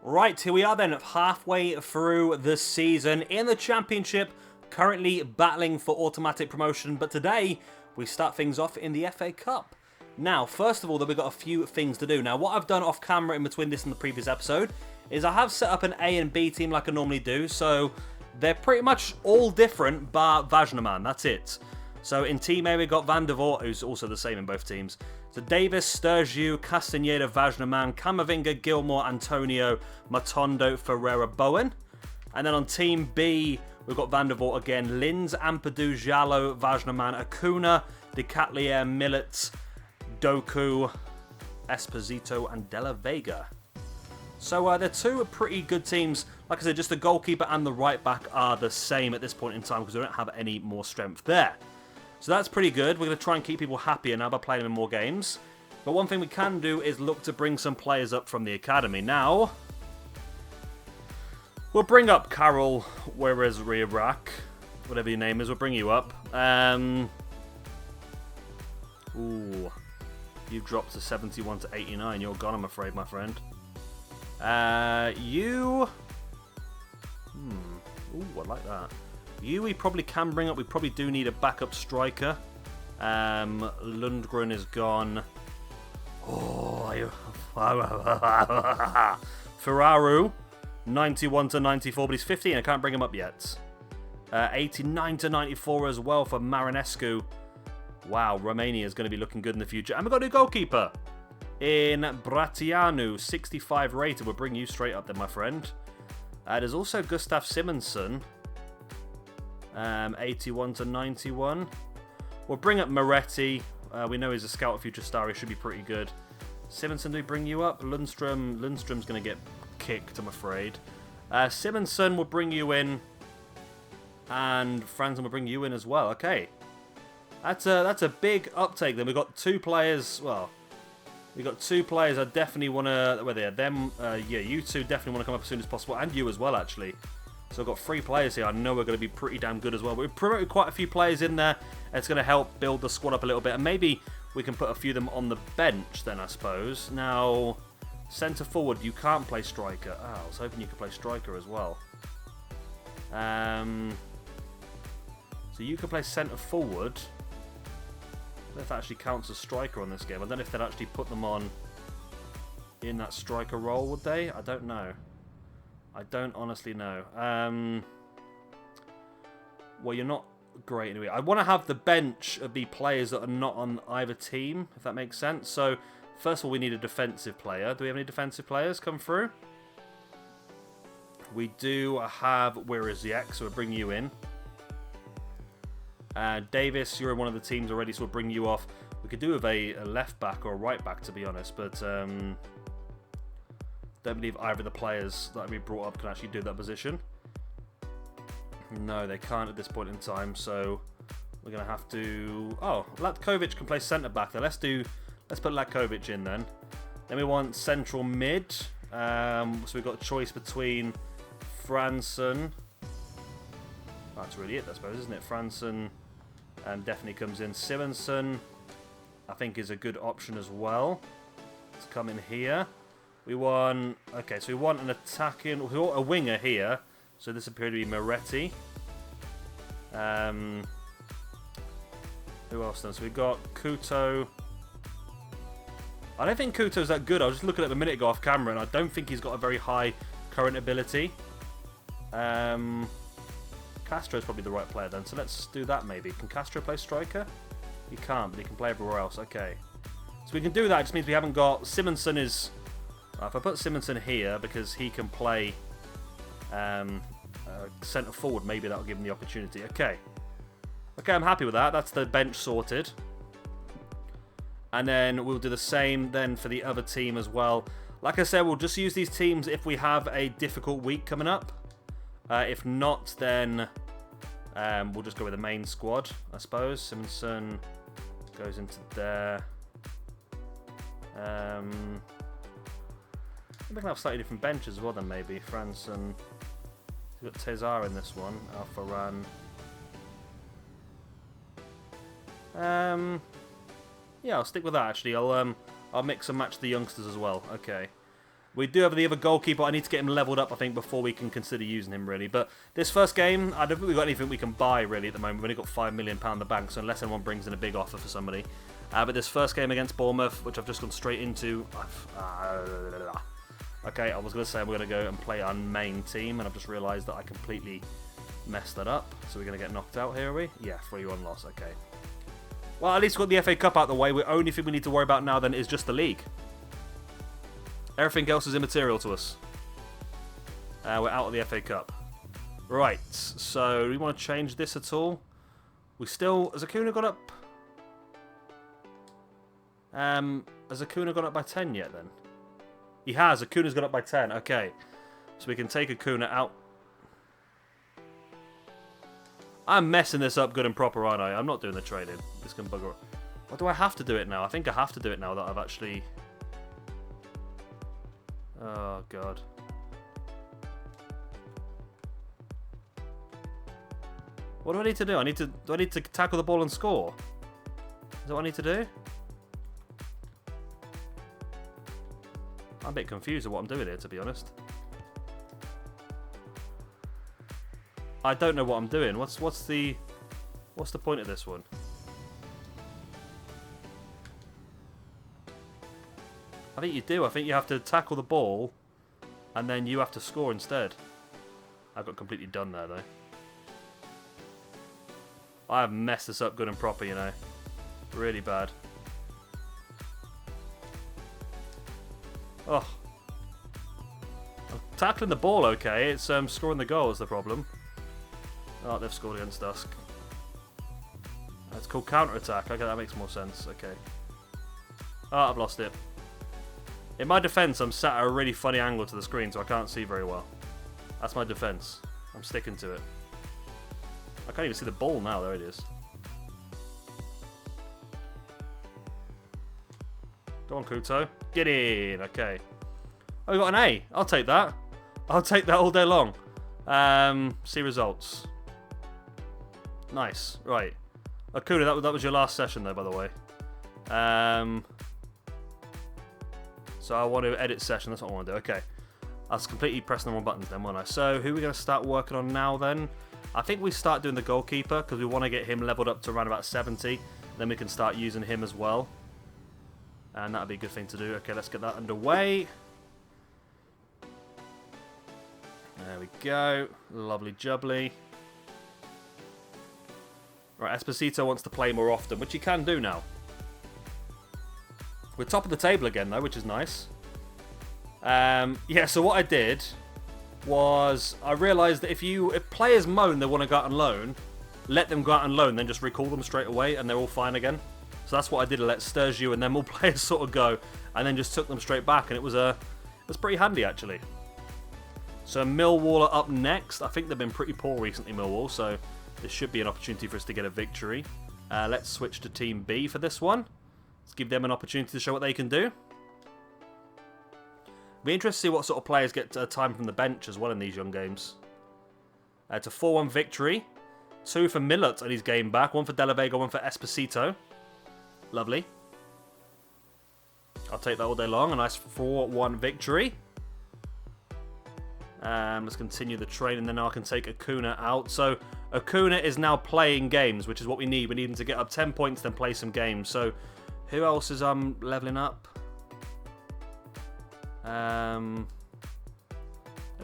Right, here we are then, halfway through the season in the Championship, currently battling for automatic promotion, but today we start things off in the FA Cup. Now, first of all, we've got a few things to do. Now, what I've done off camera in between this and the previous episode is I have set up an A and B team like I normally do, so they're pretty much all different bar Vajnaman, that's it. So in Team A, we got Van der Voort, who's also the same in both teams. So Davis, Sturgeon, Castaneda, Vajnaman, Camavinga, Gilmore, Antonio, Matondo, Ferreira, Bowen. And then on Team B, we've got Van der Voort again, Linz, Ampadu, Jallo, Vajnaman, Acuna, De Catlier, Millet, Doku, Esposito, and Della Vega. So they're two pretty good teams. Like I said, just the goalkeeper and the right back are the same at this point in time because we don't have any more strength there. So that's pretty good. We're going to try and keep people happier now by playing them in more games. But one thing we can do is look to bring some players up from the academy. Now, we'll bring up Carol Werezriak, whatever your name is. We'll bring you up. Ooh, you've dropped to 71 to 89. You're gone, I'm afraid, my friend. Ooh, I like that. We probably can bring up. We probably do need a backup striker. Lundgren is gone. Oh, Ferraru, 91 to 94, but he's 15. I can't bring him up yet. 89 to 94 as well for Marinescu. Wow, Romania is going to be looking good in the future. And we've got a new goalkeeper in Bratianu, 65 rated. We'll bring you straight up then, my friend. There's also Gustav Simonsen. 81 to 91. We'll bring up Moretti. We know he's a scout future star. He should be pretty good. Simonsen, do we bring you up? Lundstrom's going to get kicked, I'm afraid. Simonsen will bring you in. And Franzen will bring you in as well. Okay. That's a big uptake then. We've got two players. Well, we've got two players I definitely want to... Where they are. Yeah, you two definitely want to come up as soon as possible. And you as well, actually. So I've got three players here. I know we're going to be pretty damn good as well. But we've promoted quite a few players in there. It's going to help build the squad up a little bit. And maybe we can put a few of them on the bench then, I suppose. Now, centre forward, you can't play striker. Oh, I was hoping you could play striker as well. So you can play centre forward. I don't know if that actually counts as striker on this game. I don't know if they'd actually put them on in that striker role, would they? I don't know. I don't honestly know. Well, you're not great anyway. I want to have the bench be players that are not on either team, if that makes sense. So, first of all, we need a defensive player. Do we have any defensive players come through? We do have... Where is the X? So we'll bring you in. Davis, you're in one of the teams already, so we'll bring you off. We could do with a left back or a right back, to be honest, but... don't believe either of the players that we brought up can actually do that position. No, they can't at this point in time, so we're going to have to... Oh, Latkovic can play centre-back there. Let's put Latkovic in then. Then we want central mid. So we've got a choice between Franson. That's really it, I suppose, isn't it? Franson definitely comes in. Simonsen, I think, is a good option as well. Let's come in here. We want... Okay, so we want an attacking... We want a winger here. So this appeared to be Moretti. Who else then? So we've got Kuto. I don't think Kuto's that good. I was just looking at him a minute ago off camera, and I don't think he's got a very high current ability. Castro's probably the right player then. So let's do that maybe. Can Castro play striker? He can't, but he can play everywhere else. Okay. So we can do that. It just means we haven't got... Simonsen is... if I put Simonsen here, because he can play centre forward, maybe that'll give him the opportunity. Okay, I'm happy with that. That's the bench sorted. And then we'll do the same then for the other team as well. Like I said, we'll just use these teams if we have a difficult week coming up. If not, then we'll just go with the main squad, I suppose. Simonsen goes into there. We can have slightly different benches as well then, maybe. Franson. We've got Tezar in this one. Alfaran. Yeah, I'll stick with that actually. I'll mix and match the youngsters as well. Okay. We do have the other goalkeeper. I need to get him leveled up, I think, before we can consider using him, really. But this first game, I don't think we've got anything we can buy, really, at the moment. We've only got £5 million in the bank, so unless anyone brings in a big offer for somebody. But this first game against Bournemouth, which I've just gone straight into... Okay, I was going to say we're going to go and play our main team, and I've just realised that I completely messed that up. So we're going to get knocked out here, are we? Yeah, 3-1 loss, okay. Well, at least we've got the FA Cup out of the way. The only thing we need to worry about now, then, is just the league. Everything else is immaterial to us. We're out of the FA Cup. Right, so do we want to change this at all? We still... Has Acuna gone up? Has Acuna gone up by 10 yet, then? He has. Acuna's gone up by 10. Okay. So we can take Acuna out. I'm messing this up good and proper, aren't I? I'm not doing the trading. This can bugger up. Or do I have to do it now? I think I have to do it now that I've actually... Oh, God. What do I need to do? Do I need to tackle the ball and score? Is that what I need to do? I'm a bit confused with what I'm doing here, to be honest. I don't know what I'm doing. What's the point of this one? I think you do. I think you have to tackle the ball, and then you have to score instead. I got completely done there, though. I have messed this up good and proper, you know. Really bad. Oh. I'm tackling the ball okay. It's scoring the goal is the problem. Oh, they've scored against us. It's called counter-attack. Okay, that makes more sense. Okay. Oh, I've lost it. In my defence, I'm sat at a really funny angle to the screen, so I can't see very well. That's my defence. I'm sticking to it. I can't even see the ball now. There it is. Go on, Couto. Get in. Okay. Oh, we got an A. I'll take that. I'll take that all day long. See results. Nice. Right. Acuna, that was your last session, though, by the way. So I want to edit session. That's what I want to do. Okay. I was completely pressing the wrong buttons then, wasn't I? So who are we going to start working on now, then? I think we start doing the goalkeeper, because we want to get him leveled up to around about 70. Then we can start using him as well. And that would be a good thing to do. Okay, let's get that underway. There we go. Lovely jubbly. Right, Esposito wants to play more often, which he can do now. We're top of the table again, though, which is nice. Yeah, so what I did was I realised that if players moan they want to go out on loan, let them go out on loan, then just recall them straight away, and they're all fine again. So that's what I did. I let Sturgio and then more players sort of go, and then just took them straight back, and it was pretty handy, actually. So Millwall are up next. I think they've been pretty poor recently, Millwall, so this should be an opportunity for us to get a victory. Let's switch to Team B for this one. Let's give them an opportunity to show what they can do. Be interested to see what sort of players get time from the bench as well in these young games. It's a 4-1 victory. 2 for Millot on his game back. 1 for De La Vega, 1 for Esposito. Lovely. I'll take that all day long. A nice 4-1 victory. Let's continue the train, and then I can take Acuna out. So Acuna is now playing games, which is what we need. We need him to get up 10 points, then play some games. So who else is leveling up? Let me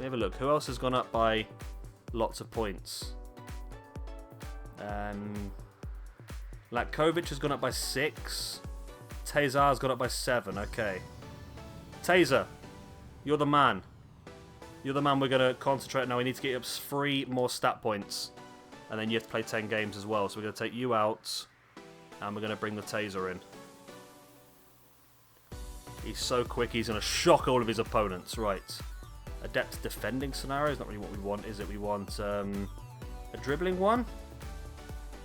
have a look. Who else has gone up by lots of points? Latkovic has gone up by 6. Tezar's gone up by 7. Okay. Taser, you're the man. You're the man we're going to concentrate on now. We need to get up 3 more stat points. And then you have to play 10 games as well. So we're going to take you out. And we're going to bring the Taser in. He's so quick, he's going to shock all of his opponents. Right. Adept defending scenario is not really what we want, is it? We want a dribbling one.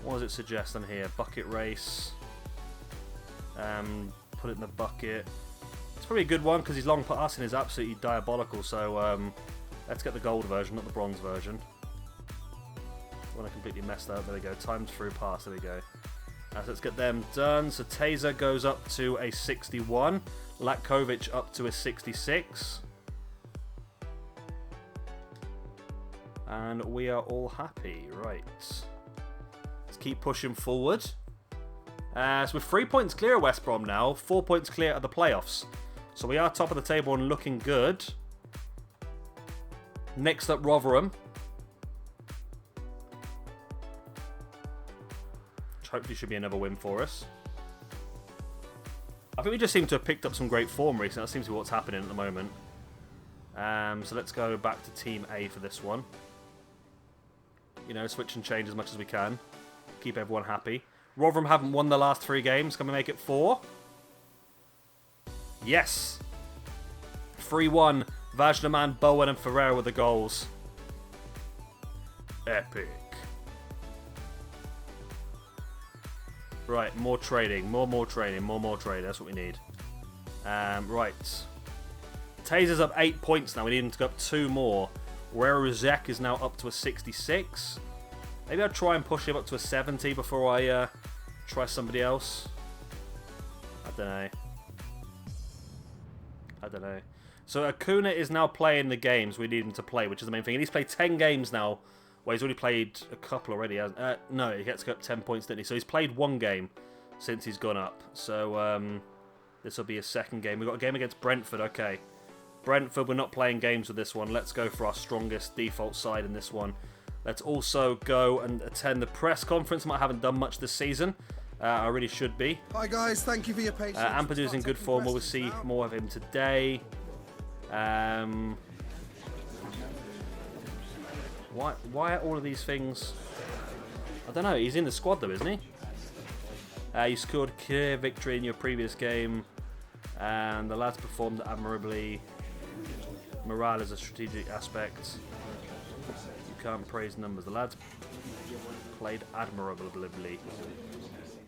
What does it suggest on here? Bucket race. Put it in the bucket. It's probably a good one because his long passing is absolutely diabolical. So let's get the gold version, not the bronze version. When I completely messed up, there we go. Times through pass, there we go. So let's get them done. So Taser goes up to a 61. Latkovic up to a 66. And we are all happy. Right. Let's keep pushing forward. So we're 3 points clear of West Brom now. 4 points clear of the playoffs. So we are top of the table and looking good. Next up, Rotherham. Which hopefully should be another win for us. I think we just seem to have picked up some great form recently. That seems to be what's happening at the moment. So let's go back to Team A for this one. You know, switch and change as much as we can. Keep everyone happy. Rotherham haven't won the last 3 games. Can we make it 4? Yes! 3-1. Vajnaman, Bowen and Ferreira with the goals. Epic. Right, more trading. More trading. More trading. That's what we need. Right. Taser's up 8 points now. We need him to go up 2 more. Rezek is now up to a 66. Maybe I'll try and push him up to a 70 before I try somebody else. I don't know. So Acuna is now playing the games we need him to play, which is the main thing. And he's played 10 games now. Well, he's already played a couple already. No, he gets to go up 10 points, didn't he? So he's played 1 game since he's gone up. So this will be his 2nd game. We've got a game against Brentford. Okay. Brentford, we're not playing games with this one. Let's go for our strongest default side in this one. Let's also go and attend the press conference. I haven't done much this season. I really should be. Hi guys, thank you for your patience. Ampadu's in good form. We'll see more of him today. Why are all of these things... I don't know. He's in the squad though, isn't he? You scored a clear victory in your previous game. And the lads performed admirably. Morale is a strategic aspect. You can't praise numbers. The lads played admirably.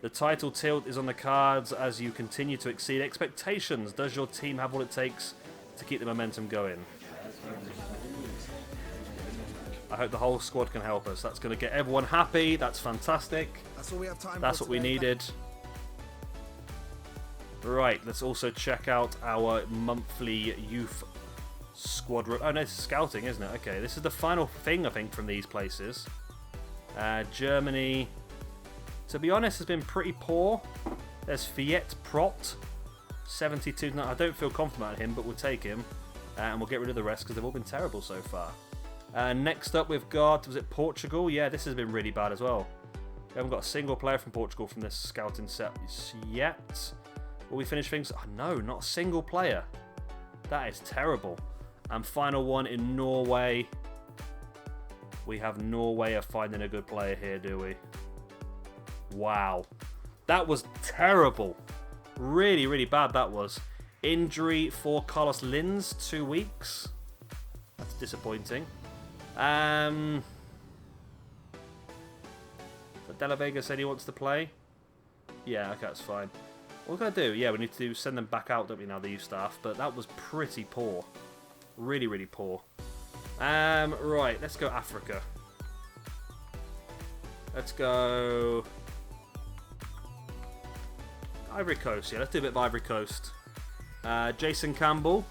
The title tilt is on the cards as you continue to exceed expectations. Does your team have what it takes to keep the momentum going? I hope the whole squad can help us. That's going to get everyone happy. That's fantastic. That's all we have time That's for what we today. needed. Right, let's also check out our monthly youth squad. Oh no, it's scouting, isn't it? Okay, this is the final thing, I think, from these places. Germany, to be honest, has been pretty poor. There's Fiat Prot, 72. No, I don't feel confident about him, but we'll take him. And we'll get rid of the rest because they've all been terrible so far. Next up, we've got, was it Portugal? Yeah, this has been really bad as well. We haven't got a single player from Portugal from this scouting set yet. Will we finish things? Oh, no, not a single player. That is terrible. And final one in Norway. We have Norway are finding a good player here, do we? Wow. That was terrible. Really, really bad that was. Injury for Carlos Lins, 2 weeks. That's disappointing. So De La Vega said he wants to play. Yeah, okay, that's fine. What we're going to do, yeah, we need to send them back out, don't we, now, the youth staff. But that was pretty poor. Really, really poor. Right, let's go Africa. Let's go Ivory Coast. Yeah, let's do a bit of Ivory Coast. Jason Campbell.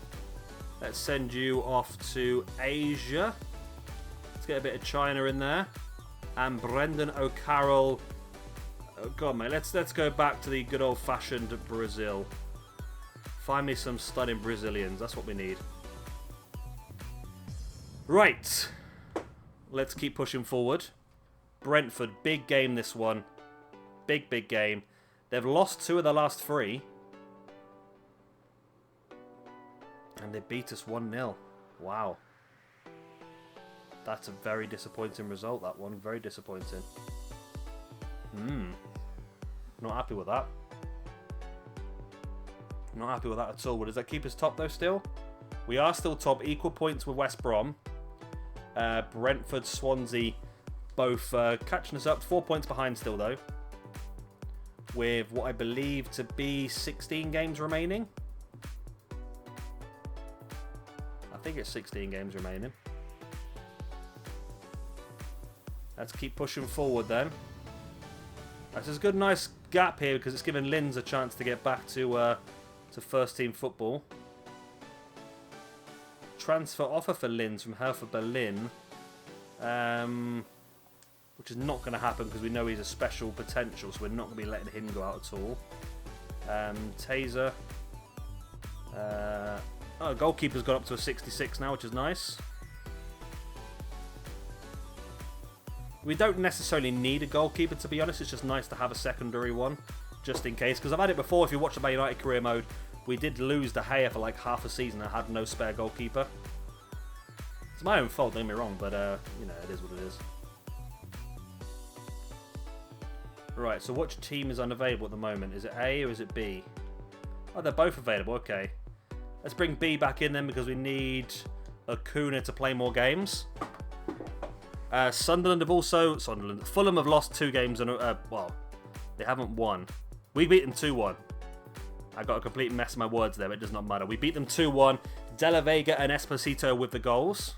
Let's send you off to Asia. Let's get a bit of China in there. And Brendan O'Carroll. Oh God, mate. Let's go back to the good old-fashioned Brazil. Find me some stunning Brazilians. That's what we need. Right. Let's keep pushing forward. Brentford, big game this one. Big, big game. They've lost 2 of their last 3. And they beat us 1-0. Wow. That's a very disappointing result, that one. Very disappointing. Not happy with that. Not happy with that at all. But does that keep us top, though, still? We are still top. Equal points with West Brom. Brentford, Swansea, both catching us up. 4 points behind still, though. With what I believe to be 16 games remaining. I think it's 16 games remaining. Let's keep pushing forward then. That's a good, nice gap here because it's given Linz a chance to get back to first team football. Transfer offer for Linz from Hertha Berlin. which is not going to happen because we know he's a special potential, so we're not going to be letting him go out at all. Taser. Goalkeeper's got up to a 66 now, which is nice. We don't necessarily need a goalkeeper, to be honest. It's just nice to have a secondary one, just in case. Because I've had it before. If you watch the Man United career mode, we did lose De Gea for like half a season and had no spare goalkeeper. It's my own fault, don't get me wrong, but you know, it is what it is. Right, so which team is unavailable at the moment? Is it A or is it B? Oh, they're both available. Okay. Let's bring B back in then because we need Acuna to play more games. Sunderland have also... Fulham have lost 2 games and well, they haven't won. We beat them 2-1. I got a complete mess of my words there, but it does not matter. We beat them 2-1. De La Vega and Esposito with the goals.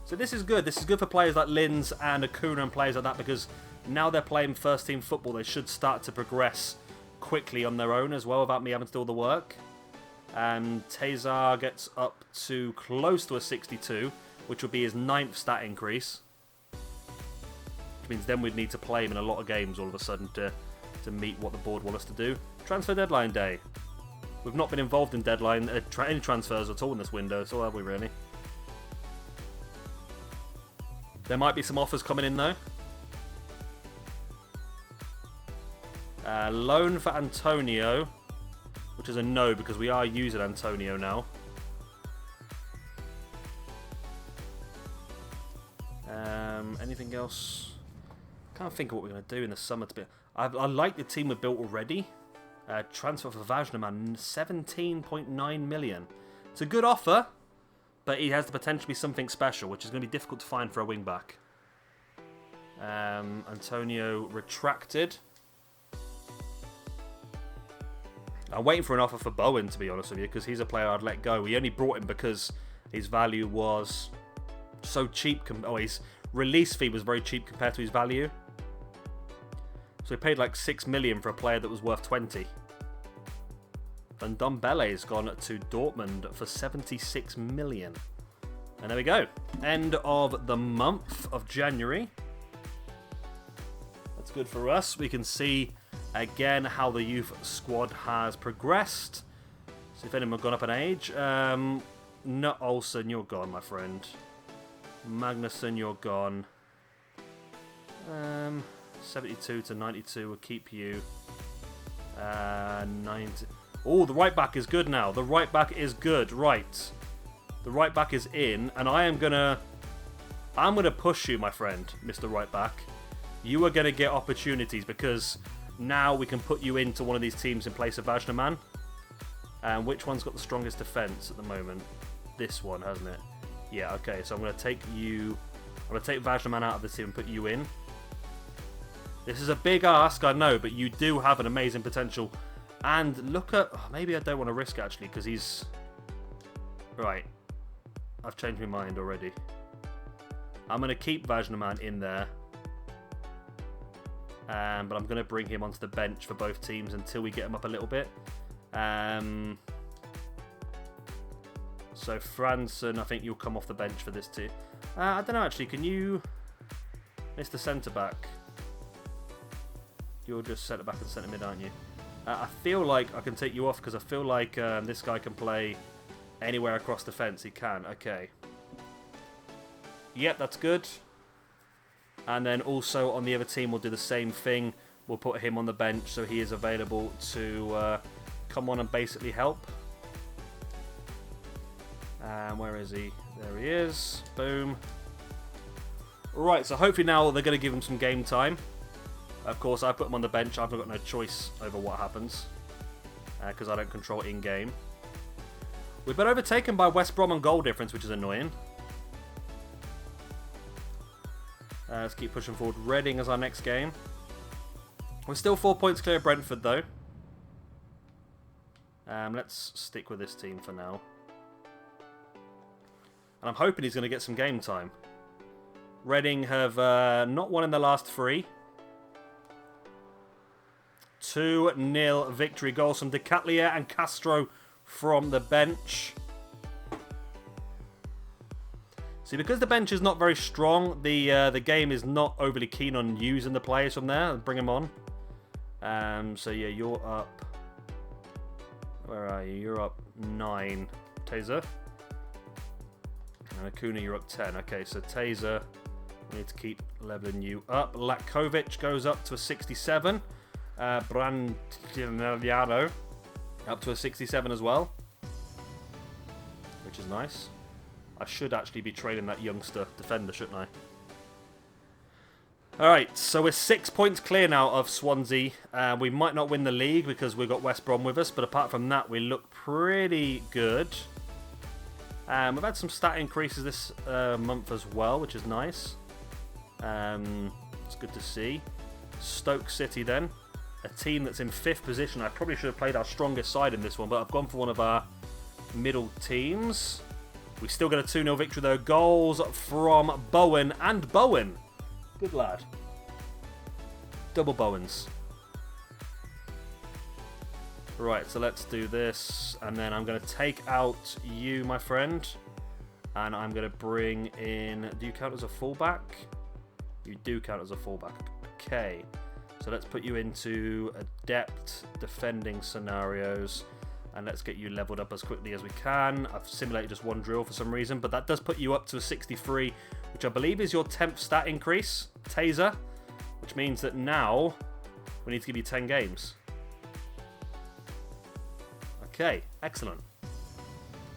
So this is good. This is good for players like Linz and Acuna and players like that because now they're playing first team football. They should start to progress quickly on their own as well without me having to do all the work. Tazar gets up to close to a 62, which would be his 9th stat increase. Which means then we'd need to play him in a lot of games all of a sudden to meet what the board want us to do. Transfer deadline day. We've not been involved in deadline any transfers at all in this window, so have we really? There might be some offers coming in though. Loan for Antonio, which is a no because we are using Antonio now. Anything else? Can't think of what we're going to do in the summer. I like the team we've built already. Transfer for Vajnaman, 17.9 million. It's a good offer, but he has the potential to be something special, which is going to be difficult to find for a wing-back. Antonio retracted. I'm waiting for an offer for Bowen, to be honest with you, because he's a player I'd let go. We only brought him because his value was so cheap. His release fee was very cheap compared to his value. So we paid like 6 million for a player that was worth 20. And Dombele's gone to Dortmund for 76 million. And there we go. End of the month of January. That's good for us. We can see again how the youth squad has progressed. See if anyone have gone up in age. Nut Olsen, you're gone, my friend. Magnussen, you're gone. 72 to 92 will keep you. 90. Oh, the right back is good now. The right back is good. Right. The right back is in, and I'm gonna push you, my friend, Mr. Right Back. You are gonna get opportunities because now we can put you into one of these teams in place of Vajnaman. And which one's got the strongest defense at the moment? This one, hasn't it? Yeah, okay, so I'm going to take you... I'm going to take Vajnaman out of the team and put you in. This is a big ask, I know, but you do have an amazing potential. And look at... Oh, maybe I don't want to risk, actually, because he's... Right. I've changed my mind already. I'm going to keep Vajnaman in there. But I'm going to bring him onto the bench for both teams until we get him up a little bit. So Franson, I think you'll come off the bench for this too. I don't know actually, can you... Mr. Centre-Back. You're just centre-back and centre-mid, aren't you? I feel like I can take you off because I feel like this guy can play anywhere across the fence. He can, okay. Yep, that's good. And then also on the other team we'll do the same thing. We'll put him on the bench so he is available to come on and basically help. And where is he? There he is. Boom. Right, so hopefully now they're going to give him some game time. Of course, I put him on the bench. I've got no choice over what happens because I don't control in-game. We've been overtaken by West Brom on goal difference, which is annoying. Let's keep pushing forward. Reading is our next game. We're still 4 points clear of Brentford, though. Let's stick with this team for now. And I'm hoping he's going to get some game time. Reading have not won in the last 3. 2-0 victory. Goals from Decatelier and Castro from the bench. See, because the bench is not very strong, the game is not overly keen on using the players from there. Bring them on. So yeah, you're up. Where are you? You're up 9. Taser. And Acuna, you're up 10. Okay, so Taser, we need to keep leveling you up. Latkovic goes up to a 67. Brandiliano up to a 67 as well, which is nice. I should actually be trading that youngster defender, shouldn't I? Alright, so we're 6 points clear now of Swansea. We might not win the league because we've got West Brom with us, but apart from that, we look pretty good. We've had some stat increases this month as well, which is nice. It's good to see. Stoke City then. A team that's in 5th position. I probably should have played our strongest side in this one, but I've gone for one of our middle teams. We still get a 2-0 victory though. Goals from Bowen and Bowen. Good lad. Double Bowens. Right, so let's do this. And then I'm going to take out you, my friend. And I'm going to bring in... Do you count as a fullback? You do count as a fullback. Okay. So let's put you into adept defending scenarios. And let's get you leveled up as quickly as we can. I've simulated just one drill for some reason. But that does put you up to a 63. Which I believe is your 10th stat increase. Taser. Which means that now we need to give you 10 games. Okay, excellent.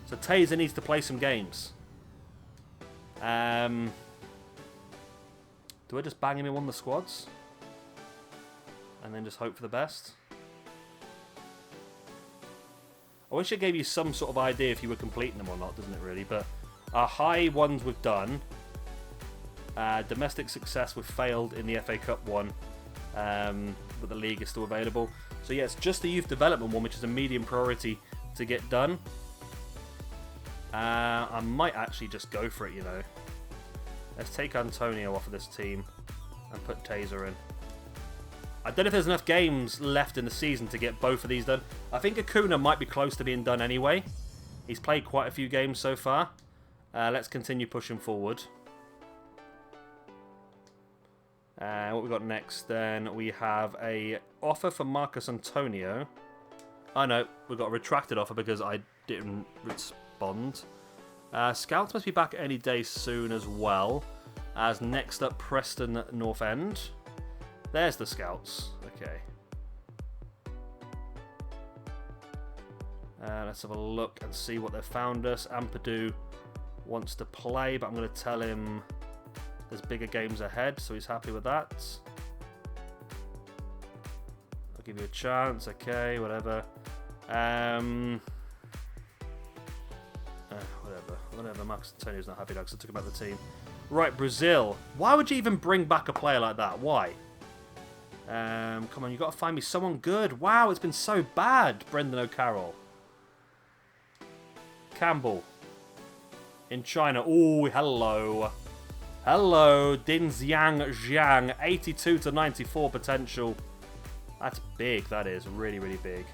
So Taser needs to play some games. Do I just bang him in one of the squads? And then just hope for the best? I wish it gave you some sort of idea if you were completing them or not, doesn't it really? But our high ones we've done. Domestic success we've failed in the FA Cup one. But the league is still available. So yeah, it's just the youth development one, which is a medium priority to get done. I might actually just go for it, you know. Let's take Antonio off of this team and put Taser in. I don't know if there's enough games left in the season to get both of these done. I think Acuna might be close to being done anyway. He's played quite a few games so far. Let's continue pushing forward. What we got next then? We have a offer for Marcus Antonio. Oh no, we've got a retracted offer because I didn't respond. Scouts must be back any day soon as well. As next up, Preston North End. There's the scouts. Okay. Let's have a look and see what they've found us. Ampadu wants to play, but I'm going to tell him there's bigger games ahead, so he's happy with that. I'll give you a chance. Okay, whatever. Whatever. Marcus Antonio's not happy now because I took him out of the team. Right, Brazil. Why would you even bring back a player like that? Why? Come on, you've got to find me someone good. Wow, it's been so bad, Brendan O'Carroll. Campbell. In China. Oh, hello. Hello, Dinxiang Zhang. 82 to 94 potential. That's big, that is. Really, really big.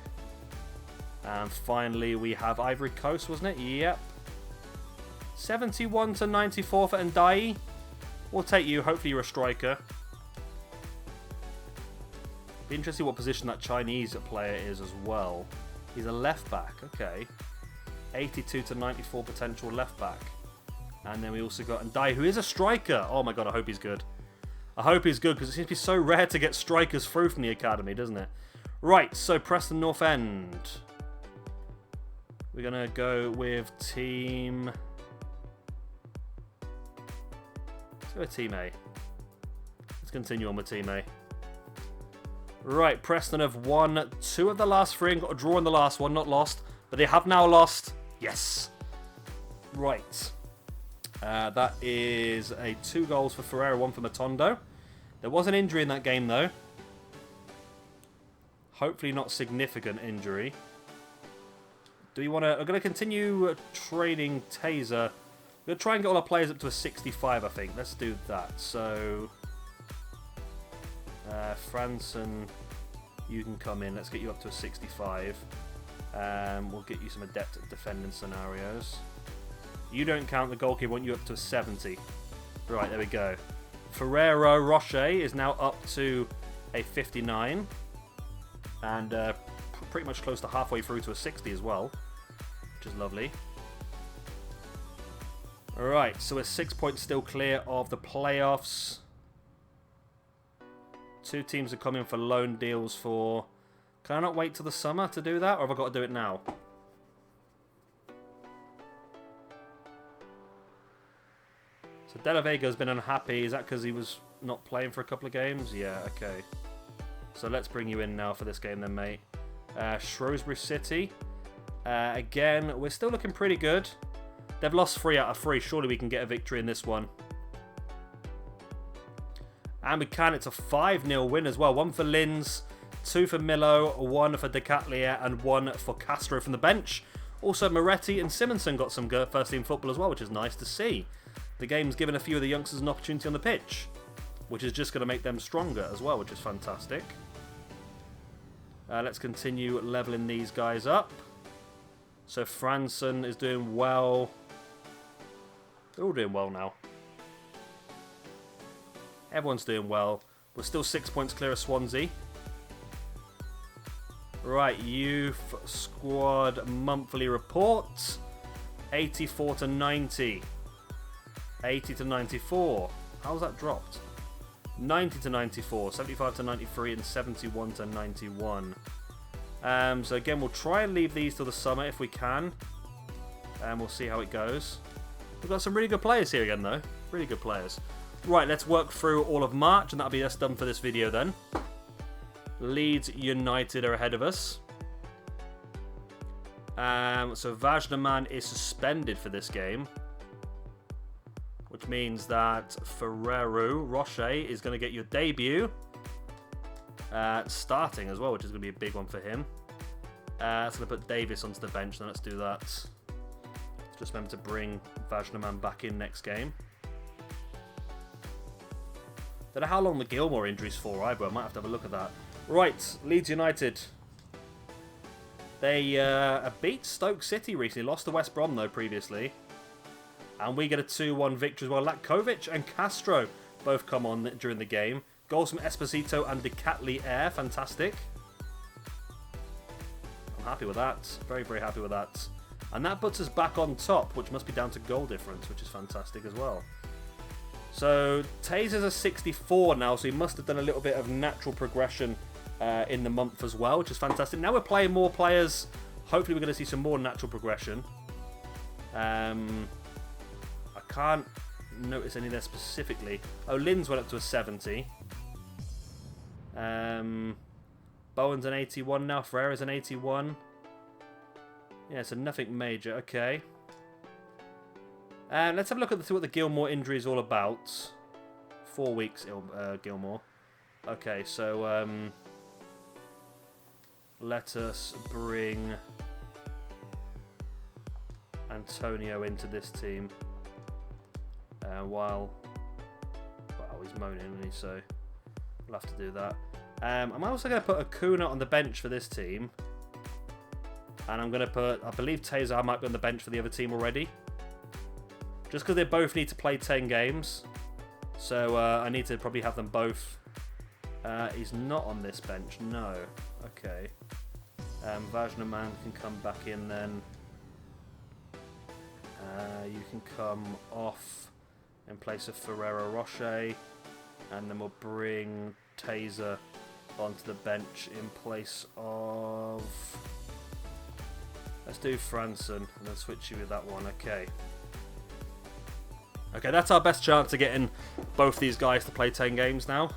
And finally, we have Ivory Coast, wasn't it? Yep. 71 to 94 for Ndai. We'll take you. Hopefully you're a striker. Be interesting what position that Chinese player is as well. He's a left back. Okay. 82 to 94 potential left back. And then we also got Ndai, who is a striker. Oh my god, I hope he's good. I hope he's good, because it seems to be so rare to get strikers through from the academy, doesn't it? Right, so Preston North End. We're going to go with team... Let's go with team A. Let's continue on with team A. Right, Preston have won 2 of the last 3 and got a draw in the last one, not lost. But they have now lost. Yes. Right. That is 2 goals for Ferreira, 1 for Matondo. There was an injury in that game, though. Hopefully not significant injury. Do we want to... I'm going to continue trading Taser. We're going to try and get all our players up to a 65, I think. Let's do that. So... Franson, you can come in. Let's get you up to a 65. We'll get you some adept at defending scenarios. You don't count. The goalkeeper want you up to a 70. Right, there we go. Ferrero Rocher is now up to a 59. And pretty much close to halfway through to a 60 as well. Which is lovely. Alright, so we're 6 points still clear of the playoffs. 2 teams are coming for loan deals for... Can I not wait till the summer to do that? Or have I got to do it now? So De La Vega's been unhappy. Is that because he was not playing for a couple of games? Yeah, okay. So let's bring you in now for this game then, mate. Shrewsbury City. Again, we're still looking pretty good. They've lost 3 out of 3. Surely we can get a victory in this one. And we can. It's a 5-0 win as well. 1 for Linz, 2 for Milo, 1 for De Catlier, and 1 for Castro from the bench. Also, Moretti and Simonson got some first-team football as well, which is nice to see. The game's given a few of the youngsters an opportunity on the pitch, which is just going to make them stronger as well, which is fantastic. Let's continue leveling these guys up. So Franson is doing well. They're all doing well now. Everyone's doing well. We're still 6 points clear of Swansea. Right, youth squad monthly report. 84 to 90. 80 to 94. How's that dropped? 90 to 94, 75 to 93, and 71 to 91. So again, we'll try and leave these till the summer if we can. And we'll see how it goes. We've got some really good players here again, though. Really good players. Right, let's work through all of March, and that'll be us done for this video then. Leeds United are ahead of us. So Vajnaman is suspended for this game, which means that Ferrero Rocher is going to get your debut. Starting as well, which is going to be a big one for him. That's going to put Davis onto the bench, then let's do that. Just remember to bring Vajnaman back in next game. Don't know how long the Gilmore injury's for either. I might have to have a look at that. Right, Leeds United. They beat Stoke City recently. Lost to West Brom, though, previously. And we get a 2-1 victory as well. Latkovic and Castro both come on during the game. Goals from Esposito and De Catlier. Fantastic. I'm happy with that. Very, very happy with that. And that puts us back on top, which must be down to goal difference, which is fantastic as well. So, Taser's a 64 now, so he must have done a little bit of natural progression in the month as well, which is fantastic. Now we're playing more players. Hopefully we're going to see some more natural progression. I can't notice any there specifically. Oh, Linz went up to a 70. Bowen's an 81 now. Ferreira's an 81. Yeah, so nothing major. Okay. Let's have a look at what the Gilmore injury is all about. 4 weeks, Gilmore. Okay, so let us bring Antonio into this team. While he's moaning, isn't he? So we'll have to do that. I'm also going to put Acuna on the bench for this team. And I'm going to put, I believe Taser might be on the bench for the other team already. Just because they both need to play 10 games. So I need to probably have them both. He's not on this bench, no. Okay. Vajnaman can come back in then. You can come off in place of Ferrero Rocher. And then we'll bring Taser onto the bench in place of... Let's do Franson and then switch you with that one. Okay. Okay, that's our best chance of getting both these guys to play 10 games now.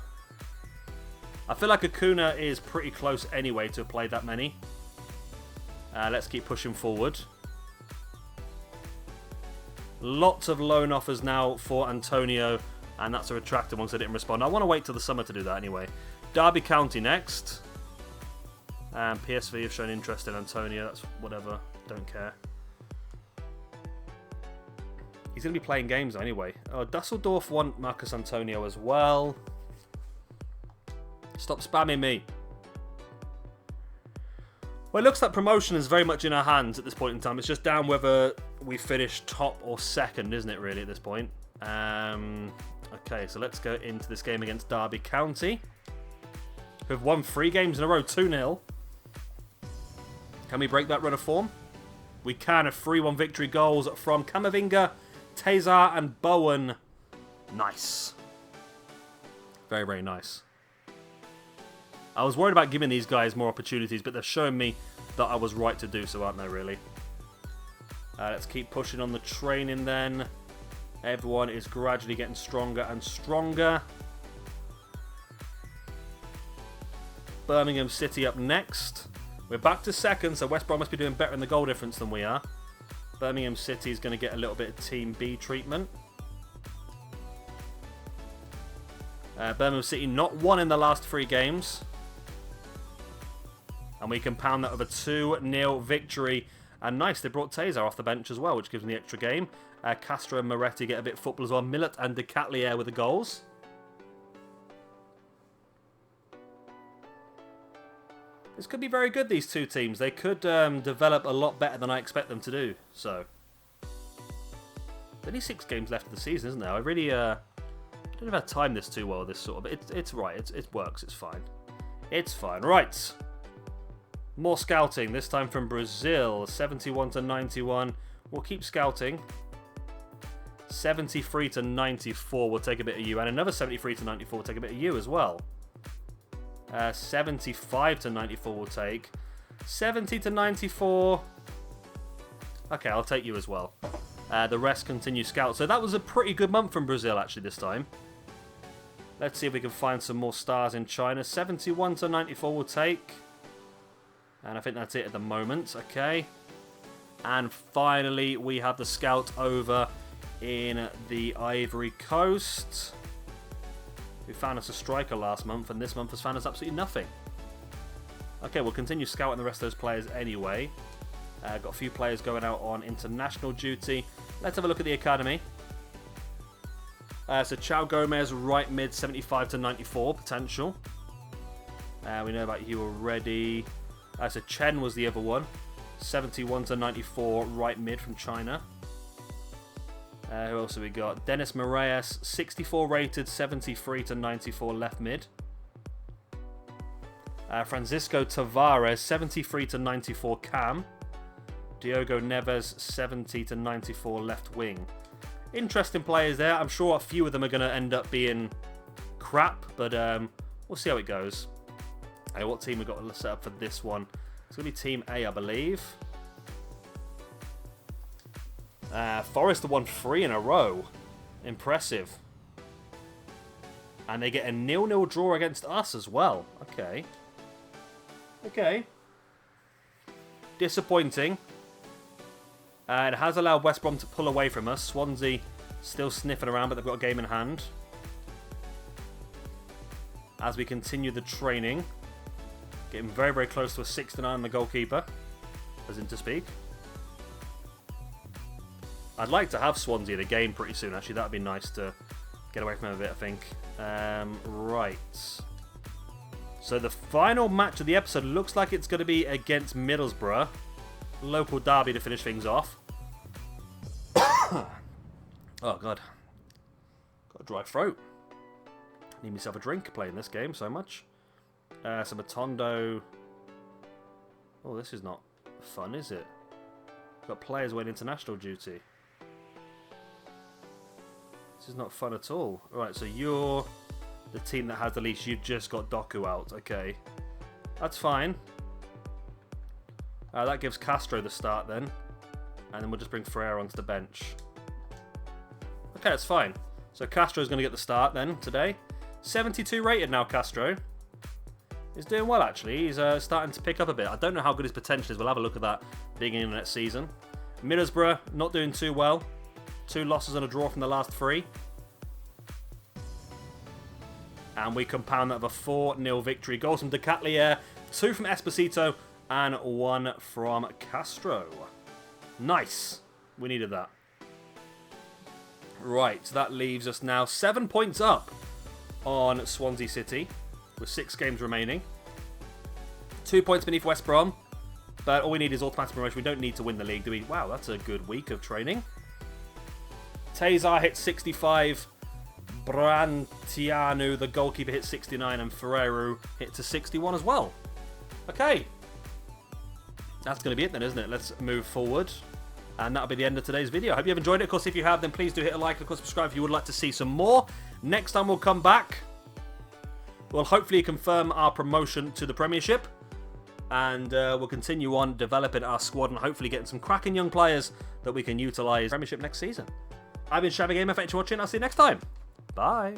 I feel like Acuna is pretty close anyway to play that many. Let's keep pushing forward. Lots of loan offers now for Antonio, and that's a retracted one, so I didn't respond. I want to wait till the summer to do that anyway. Derby County next. PSV have shown interest in Antonio. That's whatever. Don't care. He's going to be playing games anyway. Oh, Dusseldorf want Marcus Antonio as well. Stop spamming me. Well, it looks like promotion is very much in our hands at this point in time. It's just down whether we finish top or second, isn't it, really, at this point? Okay, so let's go into this game against Derby County, who've won 3 games in a row, 2-0. Can we break that run of form? We can. A 3-1 victory, goals from Kamavinga, Tezar and Bowen. Nice. Very, very nice. I was worried about giving these guys more opportunities, but they're showing me that I was right to do so, aren't they, really? Let's keep pushing on the training then. Everyone is gradually getting stronger and stronger. Birmingham City up next. We're back to second, so West Brom must be doing better in the goal difference than we are. Birmingham City is going to get a little bit of Team B treatment. Birmingham City not won in the last 3 games. And we can pound that with a 2-0 victory. And nice, they brought Tezar off the bench as well, which gives them the extra game. Castro and Moretti get a bit of football as well. Millet and De Catlier with the goals. This could be very good, these two teams. They could develop a lot better than I expect them to do. So, only 6 games left of the season, isn't there? I really don't have had time this too well. This sort of, it's right. It works. It's fine. It's fine. Right. More scouting. This time from Brazil. 71 to 91. We'll keep scouting. 73 to 94. We'll take a bit of you, and another 73 to 94. We'll take a bit of you as well. 75 to 94 we'll take. 70 to 94. Okay, I'll take you as well. The rest continue scout. So that was a pretty good month from Brazil, actually, this time. Let's see if we can find some more stars in China. 71 to 94 we'll take. And I think that's it at the moment. Okay. And finally, we have the scout over in the Ivory Coast. We found us a striker last month, and this month has found us absolutely nothing. Okay, we'll continue scouting the rest of those players anyway. Got a few players going out on international duty. Let's have a look at the academy. So Chao Gomez, right mid, 75 to 94 potential. We know about you already. So Chen was the other one. 71 to 94, right mid from China. Who else have we got? Dennis Moraes, 64 rated, 73 to 94 left mid. Francisco Tavares, 73 to 94 cam. Diogo Neves, 70 to 94 left wing. Interesting players there. I'm sure a few of them are going to end up being crap, but we'll see how it goes. What team we got to set up for this one? It's going to be Team A, I believe. Forest have won 3 in a row. Impressive. And they get a 0-0 draw against us as well. Okay. Okay. Disappointing. It has allowed West Brom to pull away from us. Swansea still sniffing around, but they've got a game in hand. As we continue the training. Getting very, very close to a 6-9 on the goalkeeper. As in to speak. I'd like to have Swansea in a game pretty soon, actually. That would be nice to get away from them a bit, I think. Right. So the final match of the episode looks like it's going to be against Middlesbrough. Local derby to finish things off. Oh, God. Got a dry throat. Need myself a drink playing this game so much. So Matondo. Oh, this is not fun, is it? Got players away on international duty. This is not fun at all. Right, so you're the team that has the least. You've just got Doku out. Okay. That's fine. That gives Castro the start then. And then we'll just bring Ferreira onto the bench. Okay, that's fine. So Castro's going to get the start then today. 72 rated now, Castro. He's doing well, actually. He's starting to pick up a bit. I don't know how good his potential is. We'll have a look at that beginning of next season. Middlesbrough, not doing too well. 2 losses and a draw from the last 3. And we compound that with a 4-0 victory. Goals from De Catlier, 2 from Esposito, and 1 from Castro. Nice. We needed that. Right, so that leaves us now 7 points up on Swansea City, with 6 games remaining. 2 points beneath West Brom, But all we need is automatic promotion. We don't need to win the league, do we? Wow, that's a good week of training. Tazar hit 65. Brantianu, the goalkeeper, hit 69. And Ferreru hit to 61 as well. Okay. That's going to be it then, isn't it? Let's move forward. And that'll be the end of today's video. I hope you have enjoyed it. Of course, if you have, then please do hit a like and of course subscribe if you would like to see some more. Next time we'll come back. We'll hopefully confirm our promotion to the Premiership. And we'll continue on developing our squad and hopefully getting some cracking young players that we can utilise Premiership next season. I've been Shabby Gamer. Thanks for watching. I'll see you next time. Bye.